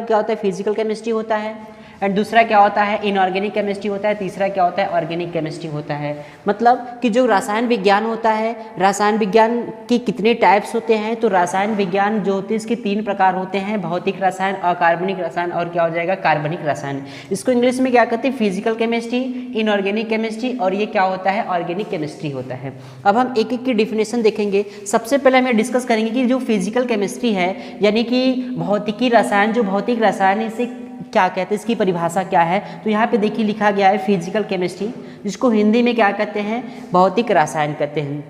क्या होता है, फिजिकल केमिस्ट्री होता है, एंड दूसरा क्या होता है, इनऑर्गेनिक केमिस्ट्री होता है, तीसरा क्या होता है, ऑर्गेनिक केमिस्ट्री होता है। मतलब कि जो रसायन विज्ञान होता है, रसायन विज्ञान के कितने टाइप्स होते हैं, तो रसायन विज्ञान जो होते हैं इसके 3 प्रकार होते हैं, भौतिक रसायन, अकार्बनिक रसायन और क्या हो जाएगा, कार्बनिक रसायन। इसको इंग्लिश में क्या कहते हैं, फिजिकल केमिस्ट्री, इनऑर्गेनिक केमिस्ट्री, और ये क्या होता है, ऑर्गेनिक केमिस्ट्री होता है। अब हम एक एक की डिफिनेशन देखेंगे। सबसे पहले हम डिस्कस करेंगे कि जो फिजिकल केमिस्ट्री है, यानी कि भौतिकी रसायन, जो भौतिक रसायन इसे क्या कहते हैं, इसकी परिभाषा क्या है। तो यहाँ पे देखिए लिखा गया है फिजिकल केमिस्ट्री, जिसको हिंदी में क्या कहते हैं, भौतिक रसायन कहते हैं।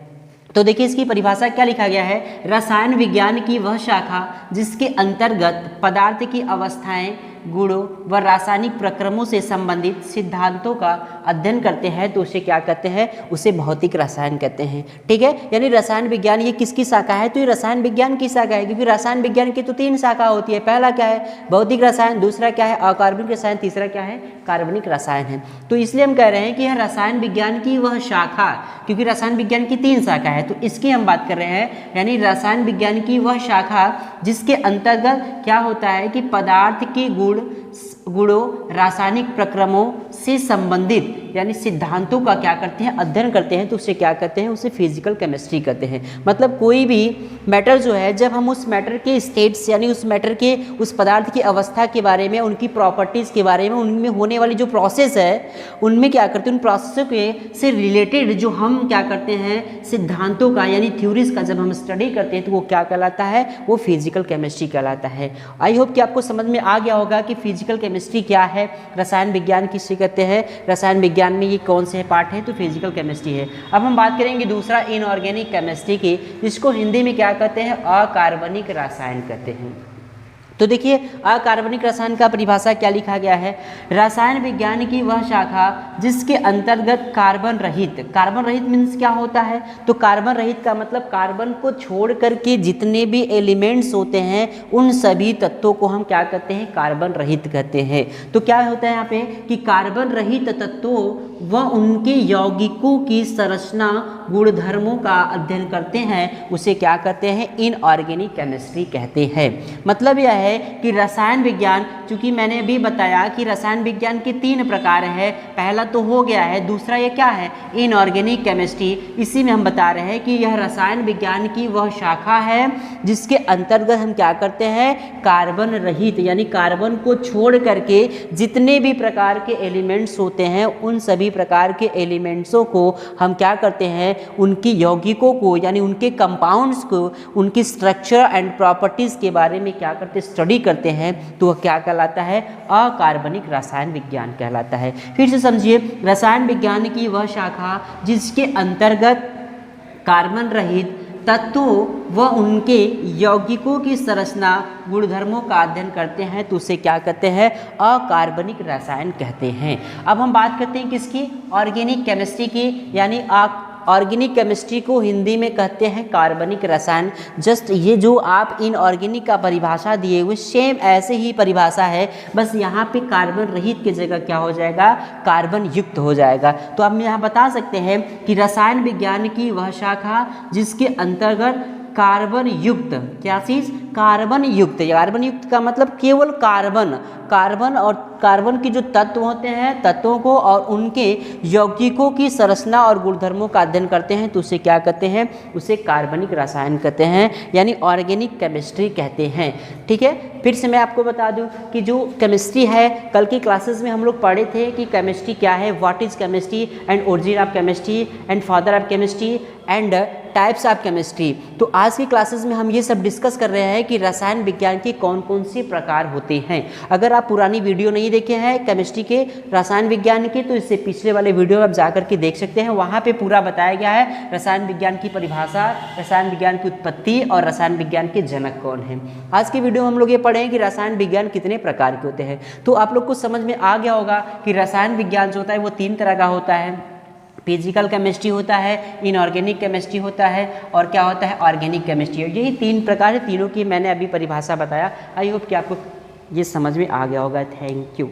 तो देखिए इसकी परिभाषा क्या लिखा गया है, रसायन विज्ञान की वह शाखा जिसके अंतर्गत पदार्थ की अवस्थाएं, गुणों व रासायनिक प्रक्रमों से संबंधित सिद्धांतों का अध्ययन करते हैं, तो उसे क्या कहते हैं, उसे भौतिक रसायन कहते हैं। ठीक है, यानी रसायन विज्ञान ये किसकी शाखा है, तो ये रसायन विज्ञान की शाखा है, क्योंकि रसायन विज्ञान की तो 3 शाखा होती है। पहला क्या है, भौतिक रसायन, दूसरा क्या है, अकार्बनिक रसायन, तीसरा क्या है, कार्बनिक रसायन है। तो इसलिए हम कह रहे हैं कि यह रसायन विज्ञान की वह शाखा, क्योंकि रसायन विज्ञान की 3 शाखा है, तो इसकी हम बात कर रहे हैं, यानी रसायन विज्ञान की वह शाखा जिसके अंतर्गत क्या होता है कि पदार्थ के गुणों, रासायनिक प्रक्रमों से संबंधित यानी सिद्धांतों का क्या करते हैं, अध्ययन करते हैं, तो उसे क्या कहते हैं, उसे फिजिकल केमिस्ट्री कहते हैं। मतलब कोई भी मैटर जो है, जब हम उस मैटर के स्टेट्स यानी उस मैटर के उस पदार्थ की अवस्था के बारे में, उनकी प्रॉपर्टीज़ के बारे में, उनमें होने वाली जो प्रोसेस है, उनमें क्या करते हैं, उन प्रोसेसों के से रिलेटेड जो हम क्या करते हैं, सिद्धांतों का यानी थ्योरीज का जब हम स्टडी करते हैं, तो वो क्या कहलाता है, वो फिजिकल केमिस्ट्री कहलाता है। आई होप कि आपको समझ में आ गया होगा कि फिजिकल केमिस्ट्री क्या है, रसायन विज्ञान किसे कहते हैं, रसायन विज्ञान में ये कौन से पार्ट है, तो फिजिकल केमिस्ट्री है। अब हम बात करेंगे दूसरा इनऑर्गेनिक केमिस्ट्री की, जिसको हिंदी में क्या कहते हैं, अकार्बनिक रसायन कहते हैं। तो देखिए अकार्बनिक रसायन का परिभाषा क्या लिखा गया है, रसायन विज्ञान की वह शाखा जिसके अंतर्गत कार्बन रहित मीन्स क्या होता है, तो कार्बन रहित का मतलब कार्बन को छोड़ करके जितने भी एलिमेंट्स होते हैं, उन सभी तत्वों को हम क्या कहते हैं, कार्बन रहित कहते हैं। तो क्या होता है यहाँ पे कि कार्बन रहित तत्वों व उनके यौगिकों की संरचना गुणधर्मों का अध्ययन करते हैं, उसे क्या कहते हैं, इनऑर्गेनिक केमिस्ट्री कहते हैं। मतलब यह है कि रसायन विज्ञान, चूंकि मैंने अभी बताया कि रसायन विज्ञान के 3 प्रकार है, पहला तो हो गया है, दूसरा ये क्या है, इनऑर्गेनिक केमिस्ट्री। इसी में हम बता रहे हैं कि यह रसायन विज्ञान की वह शाखा है जिसके अंतर्गत हम क्या करते हैं, कार्बन रहित यानी कार्बन को छोड़ करके जितने भी प्रकार के एलिमेंट्स होते हैं, उन सभी प्रकार के एलिमेंट्सों को हम क्या करते हैं, उनकी यौगिकों को यानी उनके कंपाउंड्स को, उनकी स्ट्रक्चर एंड प्रॉपर्टीज के बारे में क्या करते, स्टडी करते हैं, तो वह क्या कहलाता है, अकार्बनिक रसायन विज्ञान कहलाता है। फिर से समझिए, रसायन विज्ञान की वह शाखा जिसके अंतर्गत कार्बन रहित तत्वों व उनके यौगिकों की संरचना गुणधर्मों का अध्ययन करते हैं, तो उसे क्या कहते हैं, अकार्बनिक रसायन कहते हैं। अब हम बात करते हैं किसकी, ऑर्गेनिक केमिस्ट्री की, यानी ऑर्गेनिक केमिस्ट्री को हिंदी में कहते हैं कार्बनिक रसायन। जस्ट ये जो आप इनऑर्गेनिक का परिभाषा दिए हुए सेम ऐसे ही परिभाषा है, बस यहाँ पे कार्बन रहित की जगह क्या हो जाएगा, कार्बन युक्त हो जाएगा। तो हम यहाँ बता सकते हैं कि रसायन विज्ञान की वह शाखा जिसके अंतर्गत कार्बन युक्त, क्या चीज, कार्बन युक्त का मतलब केवल कार्बन और कार्बन की जो तत्व होते हैं, तत्वों को और उनके यौगिकों की संरचना और गुणधर्मों का अध्ययन करते हैं, तो उसे क्या कहते हैं, उसे कार्बनिक रसायन कहते हैं, यानी ऑर्गेनिक केमिस्ट्री कहते हैं। ठीक है, फिर से मैं आपको बता दूं कि जो केमिस्ट्री है, कल की क्लासेस में हम लोग पढ़े थे कि केमिस्ट्री क्या है, what is chemistry and origin of chemistry and father of chemistry and types of chemistry. तो आज की क्लासेस में हम ये सब डिस्कस कर रहे हैं कि रसायन विज्ञान के कौन कौन से प्रकार होते हैं। अगर आप पुरानी वीडियो नहीं देखे हैं केमिस्ट्री के, रसायन विज्ञान के, तो इससे पिछले वाले वीडियो आप जाकर के देख सकते हैं, वहाँ पे पूरा बताया गया है रसायन विज्ञान की परिभाषा, रसायन विज्ञान की उत्पत्ति और रसायन विज्ञान के जनक कौन हैं। आज की वीडियो में हम लोग ये पढ़े हैं कि रसायन विज्ञान कितने प्रकार के होते हैं। तो आप लोग को समझ में आ गया होगा कि रसायन विज्ञान जो होता है वो 3 तरह का होता है, फिजिकल केमिस्ट्री होता है, इनऑर्गेनिक केमिस्ट्री होता है और क्या होता है, ऑर्गेनिक केमिस्ट्री। यही 3 प्रकार है, तीनों की मैंने अभी परिभाषा बताया। आई होप कि आपको ये समझ में आ गया होगा। Thank you.